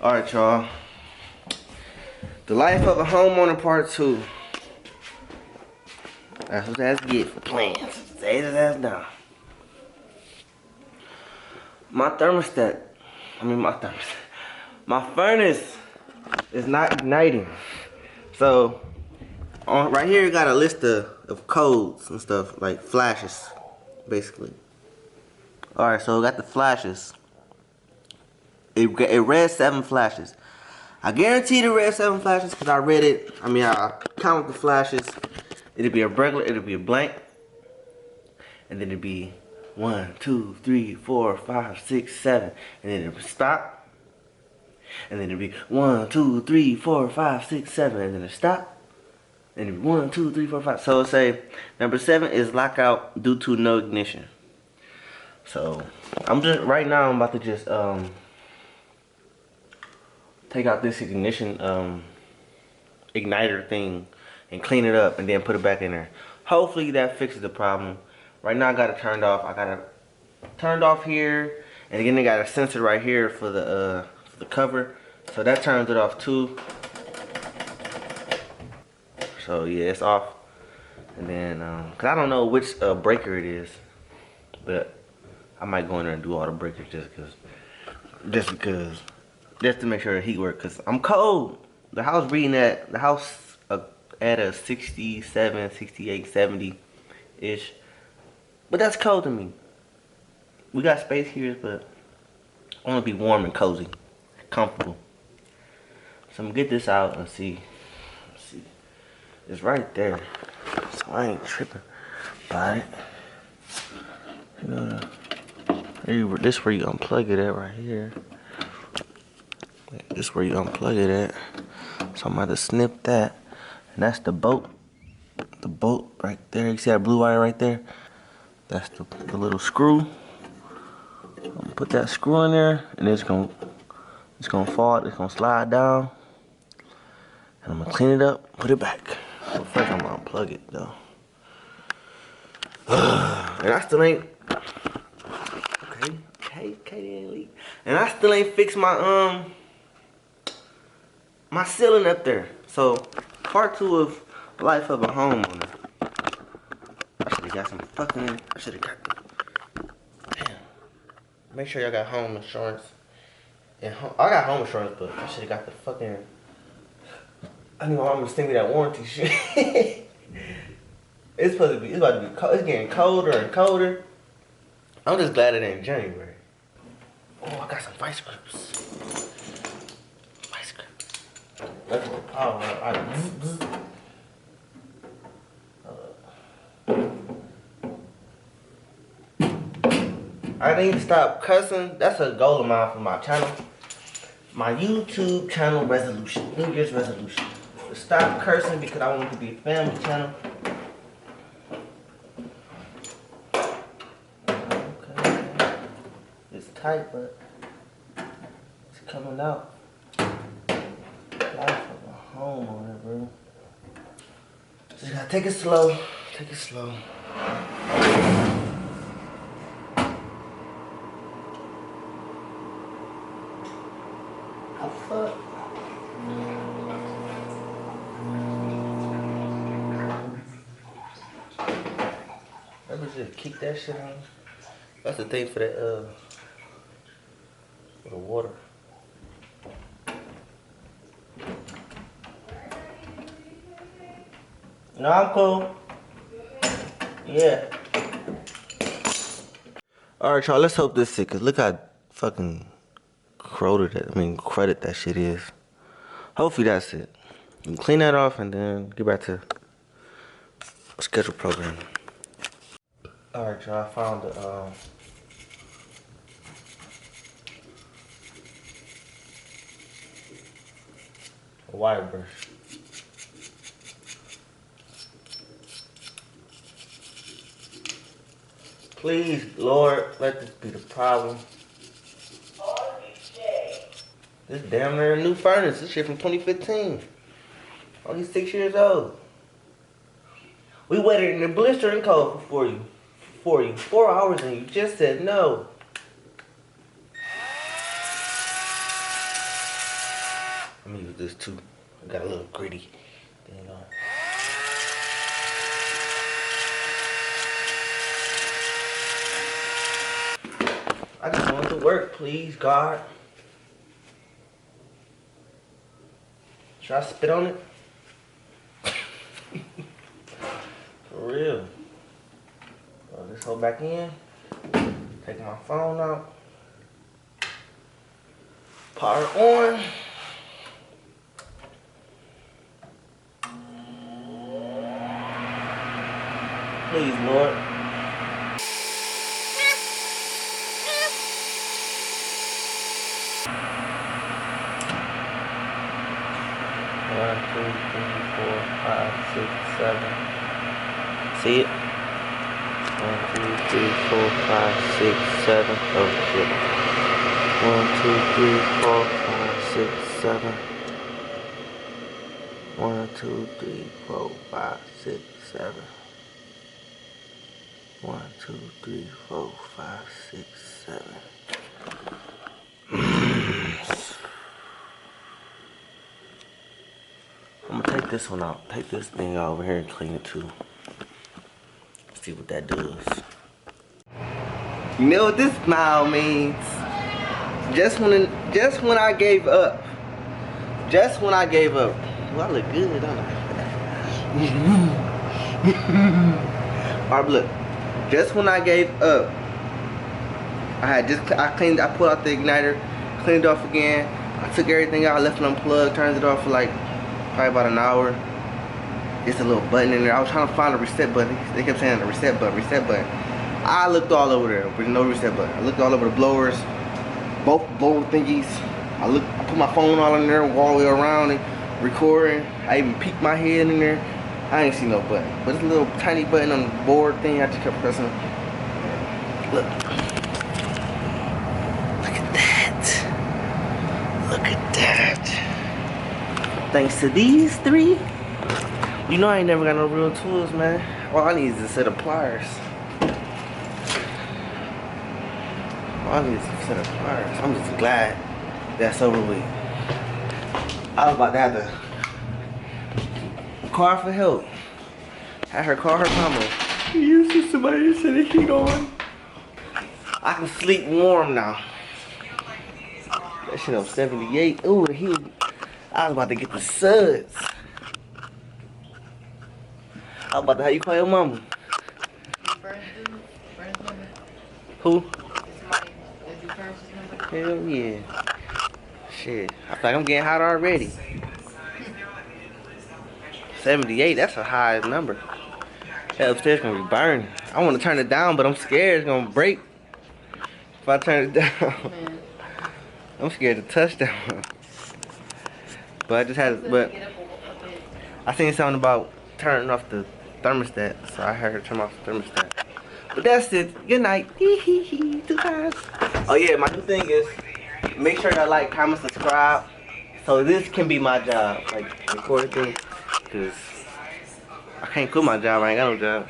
Alright, y'all. The life of a homeowner part 2. That's what that's get for plans. Say his ass down. My thermostat. My furnace is not igniting. So, right here you got a list of codes and stuff, like flashes, basically. Alright, so we got the flashes. It read 7 flashes. I guarantee the red 7 flashes because I read it. I counted the flashes. It'll be a regular, it'll be a blank. And then it'll be 1, 2, 3, 4, 5, 6, 7. And then it'll stop. And then it'll be 1, 2, 3, 4, 5, 6, 7. And then it'll stop. And it'll be 1, 2, 3, 4, 5. So it'll say number 7 is lockout due to no ignition. So I'm about to just take out this ignition igniter thing and clean it up and then put it back in there. Hopefully that fixes the problem. Right now I got it turned off. I got it turned off here, and again they got a sensor right here for the cover, so that turns it off too. So yeah, it's off. And then cause I don't know which breaker it is, but I might go in there and do all the breakers just to make sure the heat works. Cause I'm cold. The house reading at a 67, 68, 70 ish. But that's cold to me. We got space here, but I want to be warm and cozy, comfortable. So I'm gonna get this out and see. Let's see. It's right there, so I ain't tripping about it. This where you unplug it at right here. This where you unplug it at. So I'm about to snip that, and that's the bolt. The bolt right there. You see that blue wire right there? That's the little screw. I'm gonna put that screw in there, and it's gonna fall. It's gonna slide down, and I'm gonna clean it up, put it back. So first I'm gonna unplug it though. And I still ain't. Okay, Leek. And I still ain't fixed my my ceiling up there. So part 2 of life of a homeowner. I should have got some fucking. I should have got. Damn. Make sure y'all got home insurance. And I got home insurance, but I should have got the fucking. I knew my mom was sending me that warranty shit. It's about to be cold. It's getting colder and colder. I'm just glad it ain't January. Oh, I got some vice grips. Vice grips. That's the power. I need to stop cussing. That's a goal of mine for my channel. My YouTube channel resolution. New Year's resolution. To stop cursing because I want it to be a family channel. Okay. It's tight, but it's coming out. Life of a homeowner, bro. Just gotta take it slow. Take it slow. Fuck. Let me just kick that shit on. That's the thing for that for the water. No, I'm cool. Yeah. Alright, y'all, let's hope this sick, cause look how fucking credit that shit is. Hopefully that's it. You can clean that off and then get back to schedule programming. Alright, y'all, I found the a wire brush. Please, Lord, let this be the problem. This damn near new furnace. This shit from 2015. Only 6 years old. We waited in the blistering cold for you. 4 hours and you just said no. this too. It got a little gritty thing on. I just want it to work, please, God. Should I spit on it? For real. Throw this whole back in. Take my phone out. Power on. Please, Lord. One, two, three, four, five, six, seven. See it? 1, 2, 3, 4, 5, 6, 7. Oh shit. 1, 2, 3, 4, 5, 6, 7. 1, 2, 3, 4, 5, 6, 7. 1, 2, 3, 4, 5, 6, 7. I'm gonna take this one out. Take this thing out over here and clean it too. See what that does. You know what this smile means? Just when I gave up. Just when I gave up. Well, I look good, don't I? Alright, look. Just when I gave up, I pulled out the igniter, cleaned it off again. I took everything out, left it unplugged, turned it off for like probably about an hour. Just a little button in there. I was trying to find a reset button. They kept saying the reset button, reset button. I looked all over there with no reset button. I looked all over the blowers, both blower thingies. I put my phone all in there, all the way around it, recording. I even peeked my head in there. I ain't see no button, but it's a little tiny button on the board thing. I just kept pressing. Look. Look at that. Look at that. Thanks to these three. You know I ain't never got no real tools, man. All I need is a set of pliers. All I need is a set of pliers. I'm just glad that's over with. I was about to have to call for help. Had her call her mama. You see somebody to set the heat on. I can sleep warm now. That shit up 78. Ooh, the heat. I was about to get the suds. I was about to have you call your mama. Who? Hell yeah. Shit. I feel like I'm getting hot already. 78, that's a high number. That upstairs gonna be burning. I wanna turn it down, but I'm scared it's gonna break if I turn it down. I'm scared to touch that one. But I seen something about turning off the thermostat, so I heard her turn off the thermostat. But that's it. Good night. Too fast. Oh yeah, my new thing is make sure to like, comment, subscribe. So this can be my job, like recording things, cause I can't quit my job. I ain't got no job.